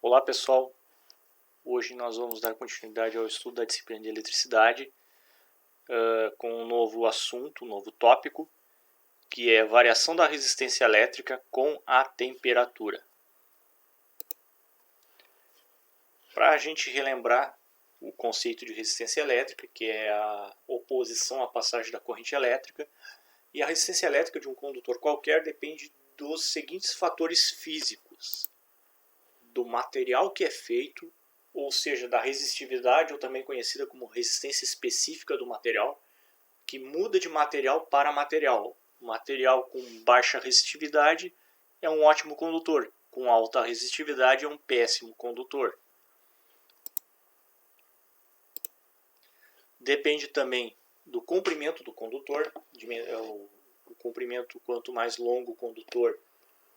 Olá pessoal, hoje nós vamos dar continuidade ao estudo da disciplina de eletricidade com um novo assunto, um novo tópico, que é variação da resistência elétrica com a temperatura. Para a gente relembrar o conceito de resistência elétrica, que é a oposição à passagem da corrente elétrica, e a resistência elétrica de um condutor qualquer depende dos seguintes fatores físicos: do material que é feito, ou seja, da resistividade, ou também conhecida como resistência específica do material, que muda de material para material. O material com baixa resistividade é um ótimo condutor, com alta resistividade é um péssimo condutor. Depende também do comprimento do condutor. O comprimento, quanto mais longo o condutor,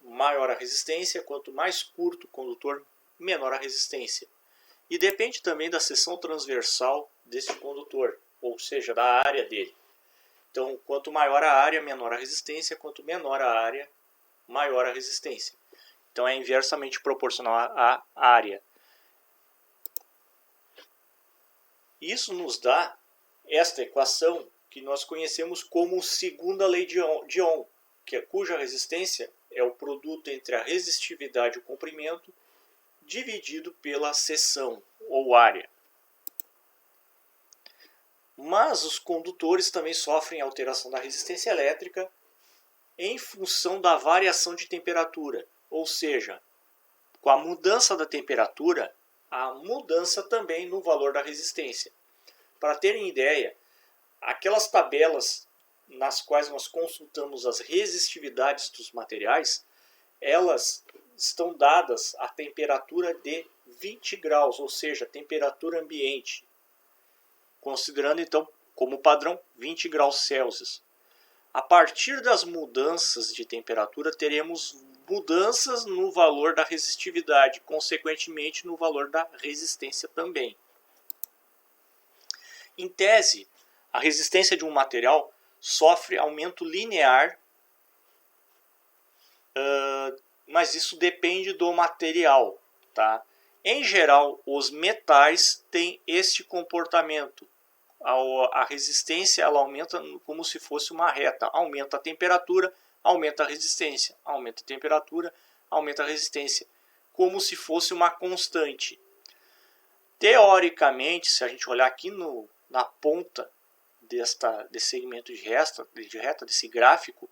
maior a resistência, quanto mais curto o condutor, menor a resistência. E depende também da seção transversal desse condutor, ou seja, da área dele. Então, quanto maior a área, menor a resistência, quanto menor a área, maior a resistência. Então, é inversamente proporcional à área. Isso nos dá esta equação que nós conhecemos como segunda lei de Ohm, cuja resistência é o produto entre a resistividade e o comprimento dividido pela seção ou área. Mas os condutores também sofrem alteração da resistência elétrica em função da variação de temperatura, ou seja, com a mudança da temperatura, a mudança também no valor da resistência. Para terem ideia, aquelas tabelas nas quais nós consultamos as resistividades dos materiais, elas estão dadas a temperatura de 20 graus, ou seja, temperatura ambiente, considerando então como padrão 20 graus Celsius. A partir das mudanças de temperatura, teremos mudanças no valor da resistividade, consequentemente no valor da resistência também. Em tese, a resistência de um material sofre aumento linear, mas isso depende do material, tá? Em geral, os metais têm este comportamento. A resistência ela aumenta como se fosse uma reta. Aumenta a temperatura, aumenta a resistência. Aumenta a temperatura, aumenta a resistência. Como se fosse uma constante. Teoricamente, se a gente olhar aqui na ponta desse segmento de reta, desse gráfico,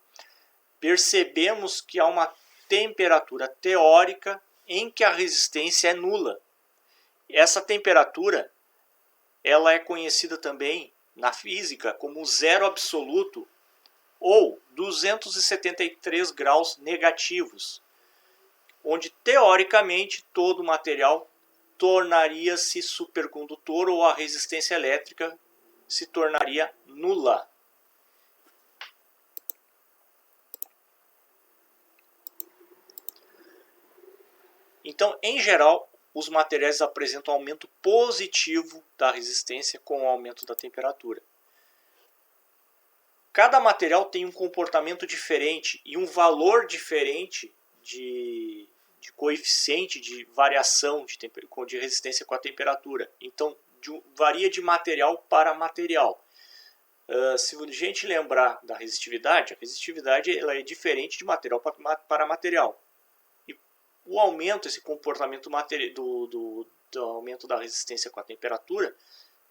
percebemos que há uma temperatura teórica em que a resistência é nula. Essa temperatura ela é conhecida também na física como zero absoluto ou 273 graus negativos, onde teoricamente todo material tornaria-se supercondutor ou a resistência elétrica se tornaria nula. Então, em geral, os materiais apresentam aumento positivo da resistência com o aumento da temperatura. Cada material tem um comportamento diferente e um valor diferente de coeficiente de variação de resistência com a temperatura. Então, varia de material para material. Se a gente lembrar da resistividade, a resistividade ela é diferente de material para material. O aumento, esse comportamento do aumento da resistência com a temperatura,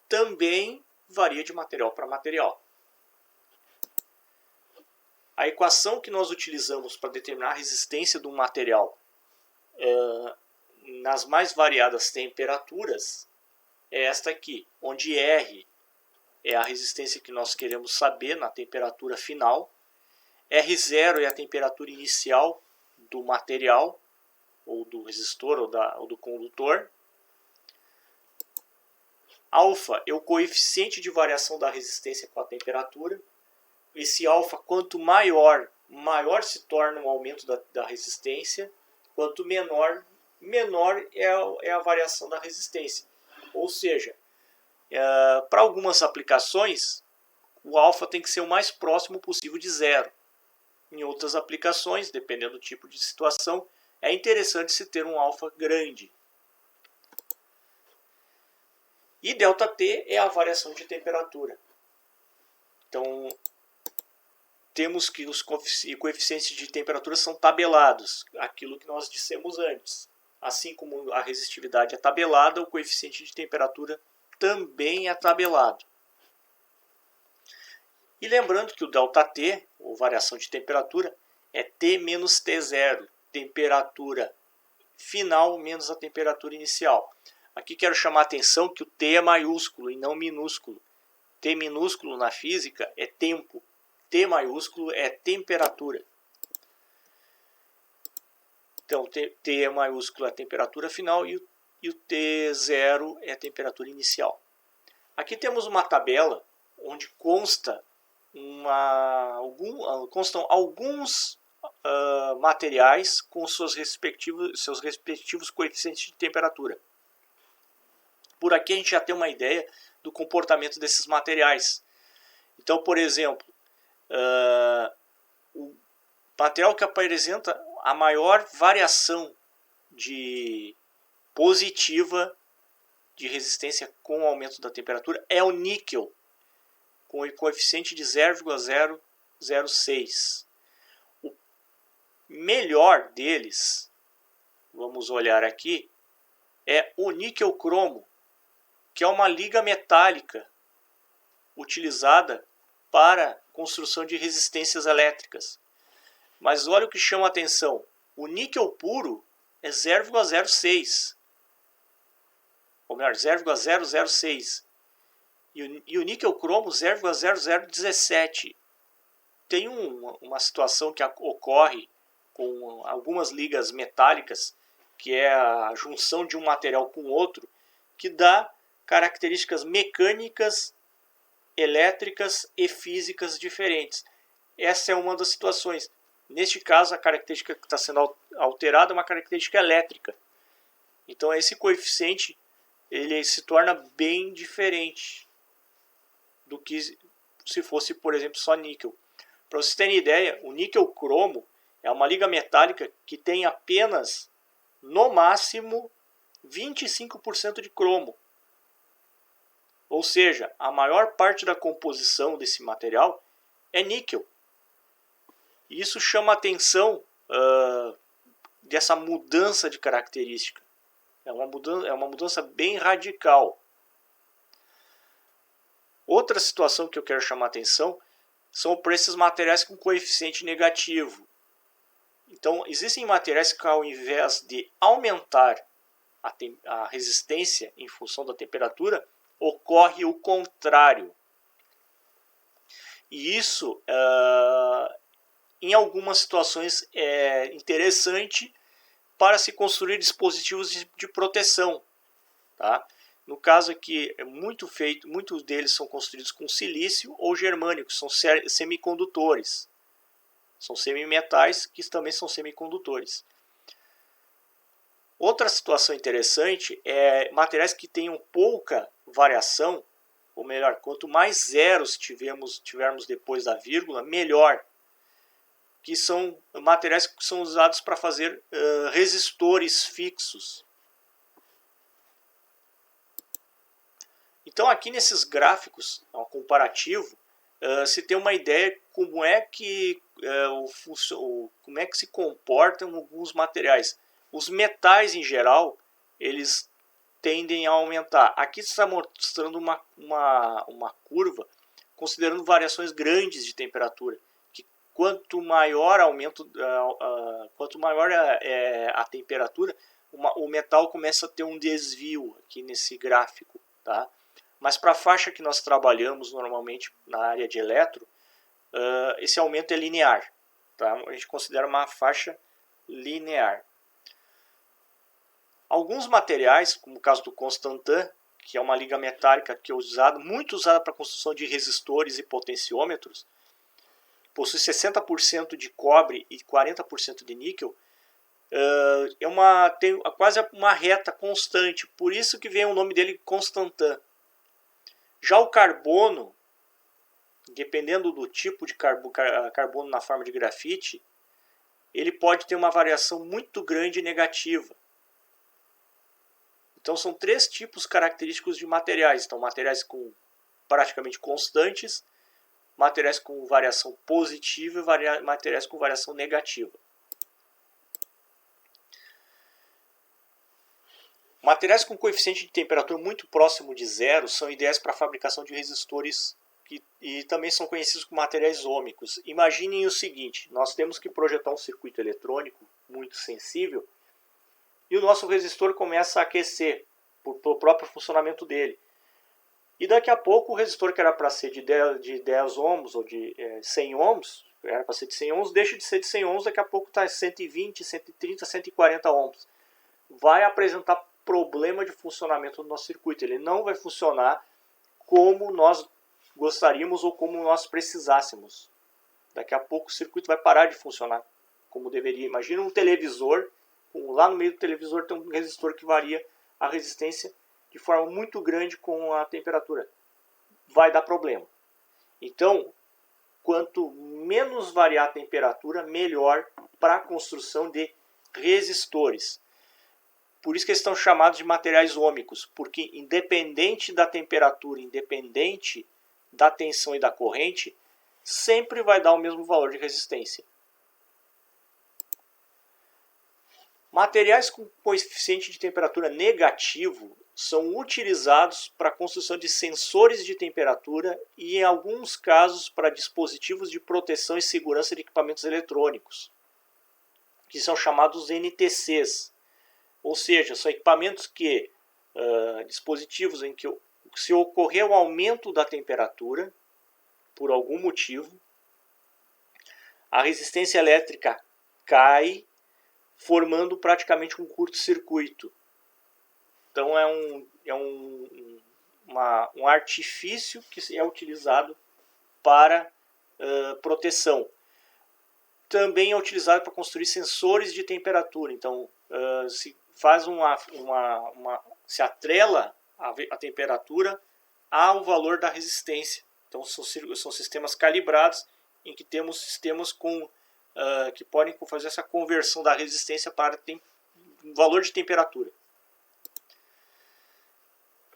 também varia de material para material. A equação que nós utilizamos para determinar a resistência de um material nas mais variadas temperaturas é esta aqui, onde R é a resistência que nós queremos saber na temperatura final, R0 é a temperatura inicial do material, ou do resistor, ou do condutor. Alfa é o coeficiente de variação da resistência com a temperatura. Esse alfa, quanto maior se torna o aumento da resistência. Quanto menor é a variação da resistência. Ou seja, para algumas aplicações, o alfa tem que ser o mais próximo possível de zero. Em outras aplicações, dependendo do tipo de situação, é interessante se ter um alfa grande, E ΔT é a variação de temperatura. Então, temos que os coeficientes de temperatura são tabelados, aquilo que nós dissemos antes. Assim como a resistividade é tabelada, o coeficiente de temperatura também é tabelado. E lembrando que o ΔT, ou variação de temperatura, é T menos T0, temperatura final menos a temperatura inicial. Aqui quero chamar a atenção que o T é maiúsculo e não minúsculo. T minúsculo na física é tempo. T maiúsculo é temperatura. Então, T é maiúsculo é a temperatura final e o T0 é a temperatura inicial. Aqui temos uma tabela onde constam alguns materiais com seus respectivos coeficientes de temperatura. Por aqui a gente já tem uma ideia do comportamento desses materiais. Então, por exemplo, o material que apresenta a maior variação positiva de resistência com o aumento da temperatura é o níquel, com o coeficiente de 0,006. O melhor deles, vamos olhar aqui, é o níquel cromo, que é uma liga metálica utilizada para construção de resistências elétricas. Mas olha o que chama a atenção. O níquel puro é 0,06. Ou melhor, 0,006. E o níquel cromo 0,0017. Tem uma situação que ocorre com algumas ligas metálicas, que é a junção de um material com outro, que dá características mecânicas, elétricas e físicas diferentes. Essa é uma das situações. Neste caso, a característica que está sendo alterada é uma característica elétrica. Então, esse coeficiente ele se torna bem diferente do que se fosse, por exemplo, só níquel. Para vocês terem ideia, o níquel cromo é uma liga metálica que tem apenas, no máximo, 25% de cromo. Ou seja, a maior parte da composição desse material é níquel. E isso chama a atenção dessa mudança de característica. É uma mudança bem radical. Outra situação que eu quero chamar a atenção são para esses materiais com coeficiente negativo. Então, existem materiais que, ao invés de aumentar a resistência em função da temperatura, ocorre o contrário. E isso, em algumas situações, é interessante para se construir dispositivos de proteção. Tá? No caso aqui, muitos deles são construídos com silício ou germânico, são semicondutores. São semimetais que também são semicondutores. Outra situação interessante é materiais que tenham pouca variação, ou melhor, quanto mais zeros tivermos depois da vírgula, melhor. Que são materiais que são usados para fazer resistores fixos. Então aqui nesses gráficos, um comparativo, se tem uma ideia como é que se comportam alguns materiais. Os metais em geral, eles tendem a aumentar. Aqui está mostrando uma curva considerando variações grandes de temperatura. Que quanto maior é a temperatura, o metal começa a ter um desvio aqui nesse gráfico, tá? Mas para a faixa que nós trabalhamos normalmente na área de eletro, esse aumento é linear. Tá? A gente considera uma faixa linear. Alguns materiais, como o caso do Constantan, que é uma liga metálica que é muito usada para a construção de resistores e potenciômetros, possui 60% de cobre e 40% de níquel, tem quase uma reta constante, por isso que vem o nome dele Constantan. Já o carbono, dependendo do tipo de carbono na forma de grafite, ele pode ter uma variação muito grande e negativa. Então são três tipos característicos de materiais. Então materiais praticamente constantes, materiais com variação positiva e materiais com variação negativa. Materiais com coeficiente de temperatura muito próximo de zero são ideais para a fabricação de resistores e também são conhecidos como materiais ômicos. Imaginem o seguinte, nós temos que projetar um circuito eletrônico muito sensível e o nosso resistor começa a aquecer pelo próprio funcionamento dele. E daqui a pouco o resistor que era para ser de 10 ohms ou de 100 ohms, era para ser de 100 ohms, deixa de ser de 100 ohms, daqui a pouco está 120, 130, 140 ohms. Vai apresentar problema de funcionamento do nosso circuito. Ele não vai funcionar como nós gostaríamos ou como nós precisássemos. Daqui a pouco o circuito vai parar de funcionar como deveria. Imagina um televisor, lá no meio do televisor tem um resistor que varia a resistência de forma muito grande com a temperatura. Vai dar problema. Então, quanto menos variar a temperatura, melhor para a construção de resistores. Por isso que eles estão chamados de materiais ômicos, porque independente da temperatura, independente da tensão e da corrente, sempre vai dar o mesmo valor de resistência. Materiais com coeficiente de temperatura negativo são utilizados para a construção de sensores de temperatura e, em alguns casos, para dispositivos de proteção e segurança de equipamentos eletrônicos, que são chamados NTCs. Ou seja, são equipamentos que, dispositivos em que se ocorrer o aumento da temperatura, por algum motivo, a resistência elétrica cai, formando praticamente um curto-circuito. Então é um artifício que é utilizado para proteção. Também é utilizado para construir sensores de temperatura. Então se faz se atrela a temperatura ao valor da resistência. Então são sistemas calibrados em que temos sistemas que podem fazer essa conversão da resistência para um valor de temperatura.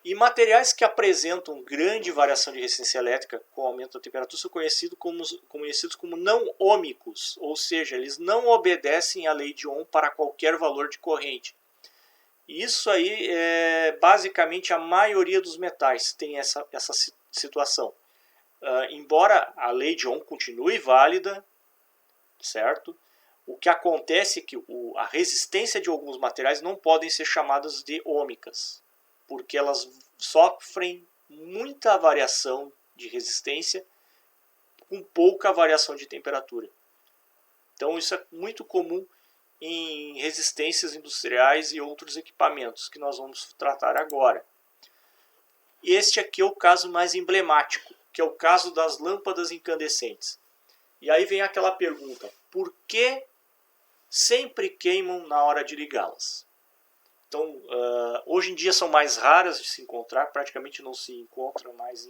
E materiais que apresentam grande variação de resistência elétrica com aumento da temperatura são conhecidos como não ômicos, ou seja, eles não obedecem à lei de Ohm para qualquer valor de corrente. Isso aí é basicamente a maioria dos metais tem essa situação. Embora a lei de Ohm continue válida, certo? O que acontece é que a resistência de alguns materiais não podem ser chamadas de ômicas, porque elas sofrem muita variação de resistência com pouca variação de temperatura. Então isso é muito comum em resistências industriais e outros equipamentos que nós vamos tratar agora. Este aqui é o caso mais emblemático, que é o caso das lâmpadas incandescentes. E aí vem aquela pergunta, por que sempre queimam na hora de ligá-las? Então, hoje em dia são mais raras de se encontrar, praticamente não se encontram mais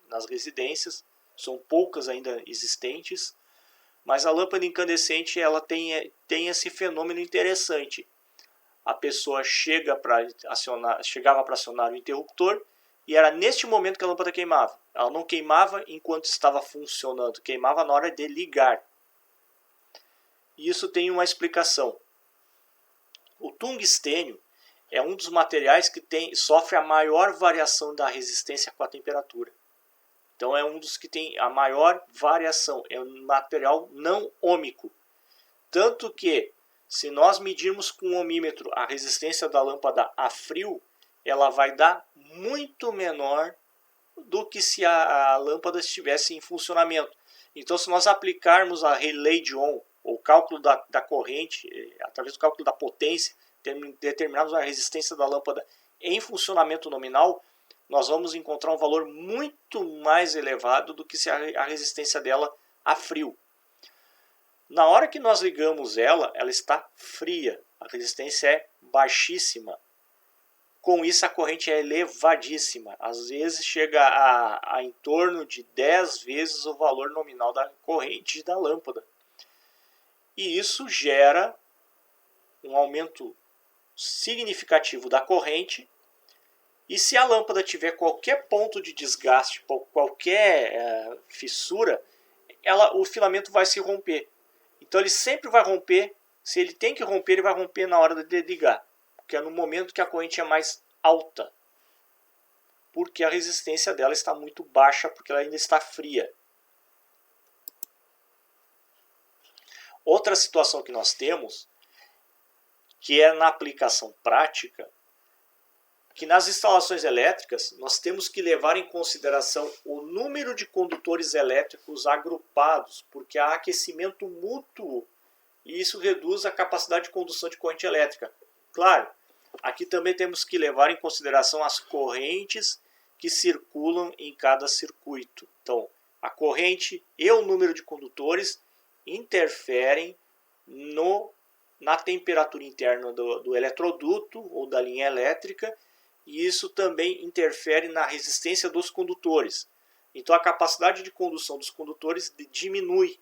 nas residências, são poucas ainda existentes, mas a lâmpada incandescente ela tem esse fenômeno interessante. A pessoa chegava para acionar o interruptor e era neste momento que a lâmpada queimava. Ela não queimava enquanto estava funcionando, queimava na hora de ligar. E isso tem uma explicação. O tungstênio é um dos materiais que sofre a maior variação da resistência com a temperatura. Então é um dos que tem a maior variação, é um material não ômico. Tanto que, se nós medirmos com um ohmímetro a resistência da lâmpada a frio, ela vai dar muito menor do que se a lâmpada estivesse em funcionamento. Então, se nós aplicarmos a lei de Ohm, ou cálculo da corrente, através do cálculo da potência, determinarmos a resistência da lâmpada em funcionamento nominal, nós vamos encontrar um valor muito mais elevado do que se a resistência dela a frio. Na hora que nós ligamos ela está fria, a resistência é baixíssima. Com isso a corrente é elevadíssima, às vezes chega a em torno de 10 vezes o valor nominal da corrente da lâmpada. E isso gera um aumento significativo da corrente, e se a lâmpada tiver qualquer ponto de desgaste, qualquer fissura, o filamento vai se romper. Então ele sempre vai romper, se ele tem que romper, ele vai romper na hora de ligar, porque é no momento que a corrente é mais alta, porque a resistência dela está muito baixa, porque ela ainda está fria. Outra situação que nós temos, que é na aplicação prática, que nas instalações elétricas nós temos que levar em consideração o número de condutores elétricos agrupados, porque há aquecimento mútuo e isso reduz a capacidade de condução de corrente elétrica. Claro, aqui também temos que levar em consideração as correntes que circulam em cada circuito. Então, a corrente e o número de condutores interferem na temperatura interna do eletroduto ou da linha elétrica, e isso também interfere na resistência dos condutores. Então a capacidade de condução dos condutores diminui.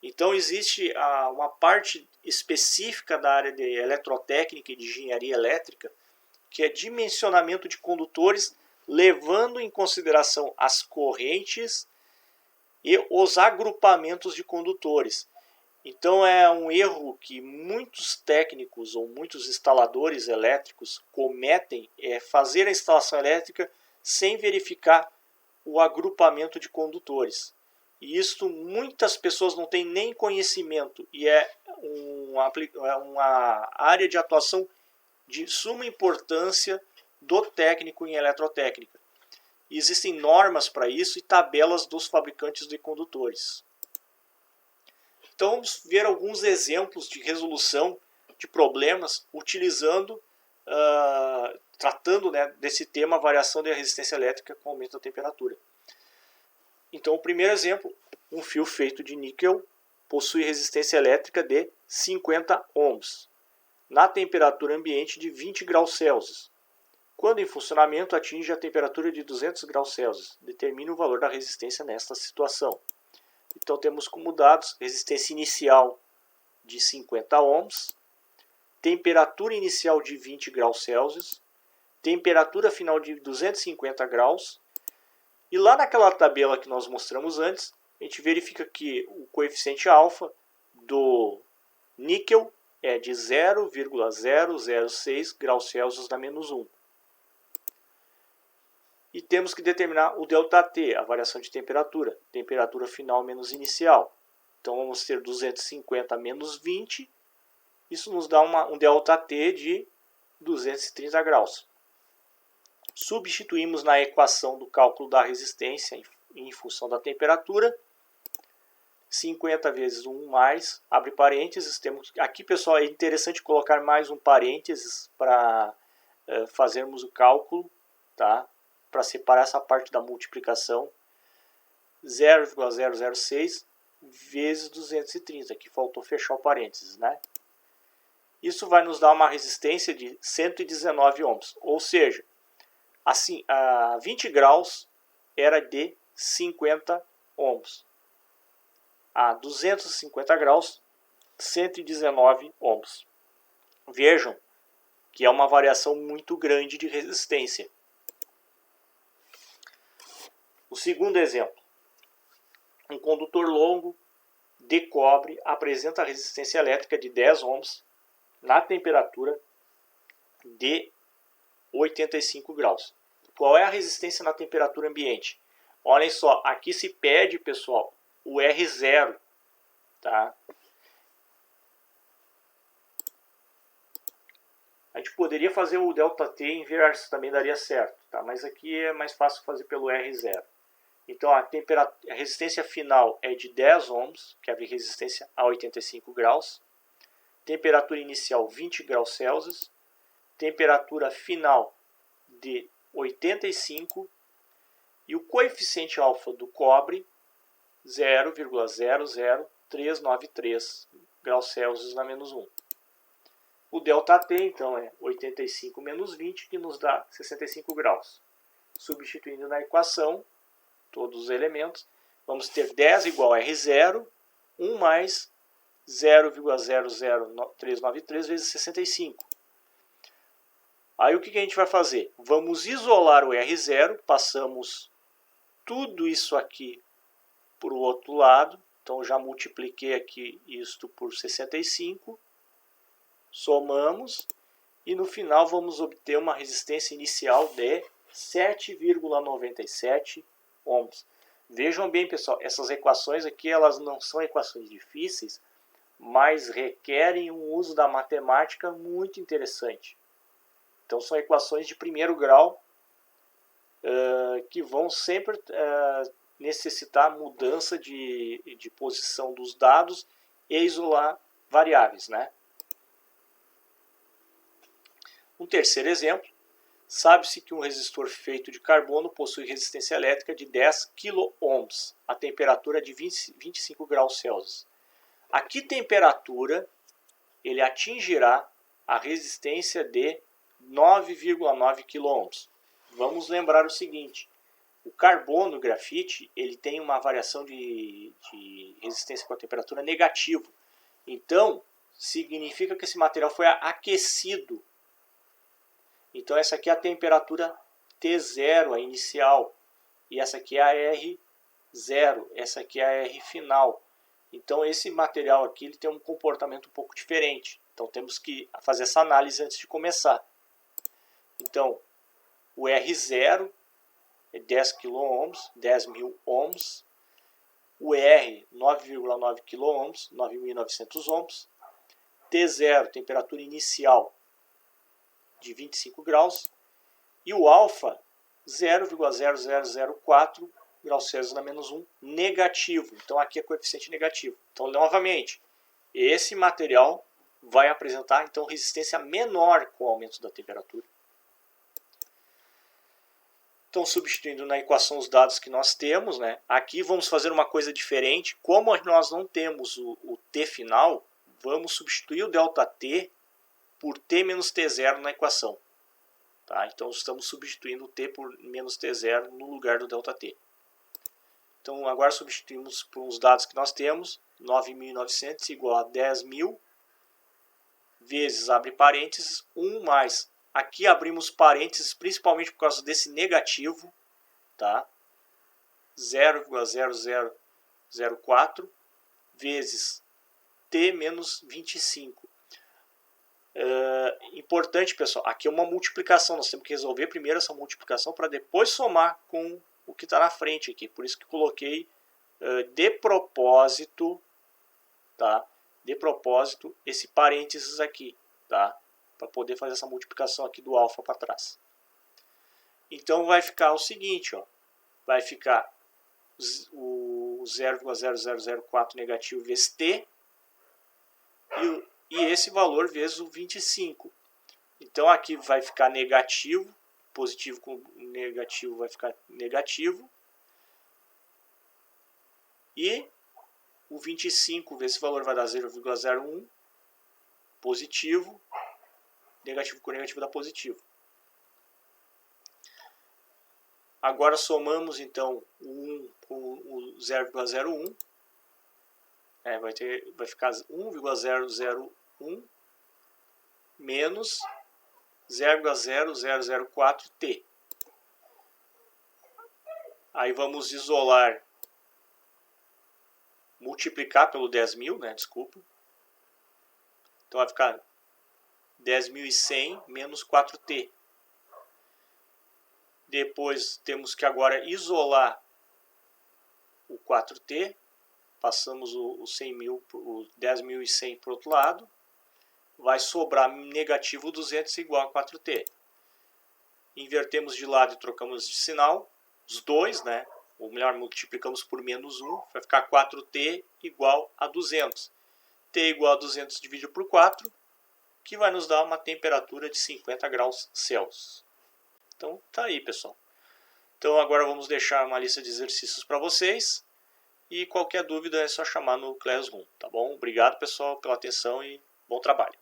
Então existe uma parte específica da área de eletrotécnica e de engenharia elétrica, que é dimensionamento de condutores, levando em consideração as correntes e os agrupamentos de condutores. Então é um erro que muitos técnicos ou muitos instaladores elétricos cometem, é fazer a instalação elétrica sem verificar o agrupamento de condutores. E isso muitas pessoas não têm nem conhecimento, e é uma área de atuação de suma importância do técnico em eletrotécnica. E existem normas para isso e tabelas dos fabricantes de condutores. Então vamos ver alguns exemplos de resolução de problemas utilizando, tratando, né, desse tema, variação da resistência elétrica com aumento da temperatura. Então o primeiro exemplo, um fio feito de níquel possui resistência elétrica de 50 ohms, na temperatura ambiente de 20 graus Celsius. Quando em funcionamento atinge a temperatura de 200 graus Celsius, determine o valor da resistência nesta situação. Então temos como dados resistência inicial de 50 ohms, temperatura inicial de 20 graus Celsius, temperatura final de 250 graus, e lá naquela tabela que nós mostramos antes, a gente verifica que o coeficiente alfa do níquel é de 0,006 graus Celsius na menos 1. E temos que determinar o ΔT, a variação de temperatura, temperatura final menos inicial. Então vamos ter 250 menos 20, isso nos dá um ΔT de 230 graus. Substituímos na equação do cálculo da resistência em função da temperatura, 50 vezes 1 mais, abre parênteses, temos aqui, pessoal, é interessante colocar mais um parênteses para fazermos o cálculo, tá? Para separar essa parte da multiplicação, 0,006 vezes 230, que faltou fechar o parênteses, né? Isso vai nos dar uma resistência de 119 ohms, ou seja, assim, a 20 graus era de 50 ohms, a 250 graus, 119 ohms. Vejam que é uma variação muito grande de resistência. O segundo exemplo, um condutor longo de cobre apresenta resistência elétrica de 10 ohms na temperatura de 85 graus. Qual é a resistência na temperatura ambiente? Olhem só, aqui se pede, pessoal, o R0, tá? A gente poderia fazer o ΔT inverso, também daria certo, tá? Mas aqui é mais fácil fazer pelo R0. Então a resistência final é de 10 ohms, que é a resistência a 85 graus. Temperatura inicial 20 graus Celsius. Temperatura final de 85. E o coeficiente alfa do cobre 0,00393 graus Celsius na menos 1. O ΔT então é 85 menos 20, que nos dá 65 graus. Substituindo na equação todos os elementos, vamos ter 10 igual a R0, 1 mais 0,00393 vezes 65. Aí o que a gente vai fazer? Vamos isolar o R0, passamos tudo isso aqui para o outro lado. Então já multipliquei aqui isto por 65, somamos e no final vamos obter uma resistência inicial de 7,97 ohms. Vejam bem, pessoal, essas equações aqui elas não são equações difíceis, mas requerem um uso da matemática muito interessante. Então são equações de primeiro grau que vão sempre necessitar mudança de posição dos dados e isolar variáveis, né? Um terceiro exemplo, sabe-se que um resistor feito de carbono possui resistência elétrica de 10 kΩ a temperatura de 25 graus Celsius. A que temperatura ele atingirá a resistência de 9,9 kΩ? Vamos lembrar o seguinte, o carbono, o grafite, ele tem uma variação de resistência com a temperatura negativo. Então, significa que esse material foi aquecido. Então, essa aqui é a temperatura T0, a inicial. E essa aqui é a R0, essa aqui é a R final. Então, esse material aqui ele tem um comportamento um pouco diferente. Então, temos que fazer essa análise antes de começar. Então, o R0 é 10 kΩ, 10.000 ohms. O R, 9,9 kΩ, 9.900 ohms. T0, temperatura inicial de 25 graus. E o alfa, 0,0004 graus Celsius na menos 1, negativo. Então aqui é coeficiente negativo. Então, novamente, esse material vai apresentar então resistência menor com o aumento da temperatura. Então, substituindo na equação os dados que nós temos, né? Aqui vamos fazer uma coisa diferente. Como nós não temos o T final, vamos substituir o ΔT por T menos T0 na equação. Tá? Então, estamos substituindo o T por menos T0 no lugar do ΔT. Então, agora substituímos por uns dados que nós temos. 9.900 igual a 10.000 vezes, abre parênteses, 1 mais. Aqui abrimos parênteses principalmente por causa desse negativo. Tá? 0,0004 vezes T menos 25. Importante, pessoal, aqui é uma multiplicação. Nós temos que resolver primeiro essa multiplicação para depois somar com o que está na frente aqui. Por isso que coloquei de propósito, tá? De propósito esse parênteses aqui, tá? Para poder fazer essa multiplicação aqui do alfa para trás. Então vai ficar o seguinte, ó, vai ficar o 0,0004 negativo vezes T e esse valor vezes o 25. Então aqui vai ficar negativo, positivo com negativo vai ficar negativo. E o 25 vezes esse valor vai dar 0,01, positivo, negativo com negativo dá positivo. Agora somamos então o 1 com o 0,01. Vai ficar 1,001 menos 0,0004T. Aí vamos isolar, multiplicar pelo 10.000, né? Desculpa. Então vai ficar 10.100 menos 4T. Depois temos que agora isolar o 4T. Passamos o 10.100 para o outro lado. Vai sobrar negativo 200 igual a 4T. Invertemos de lado e trocamos de sinal. Os dois, né? Ou melhor, multiplicamos por menos 1. Vai ficar 4T igual a 200. T igual a 200 dividido por 4. Que vai nos dar uma temperatura de 50 graus Celsius. Então, tá aí, pessoal. Então, agora vamos deixar uma lista de exercícios para vocês. E qualquer dúvida é só chamar no Classroom, tá bom? Obrigado, pessoal, pela atenção e bom trabalho.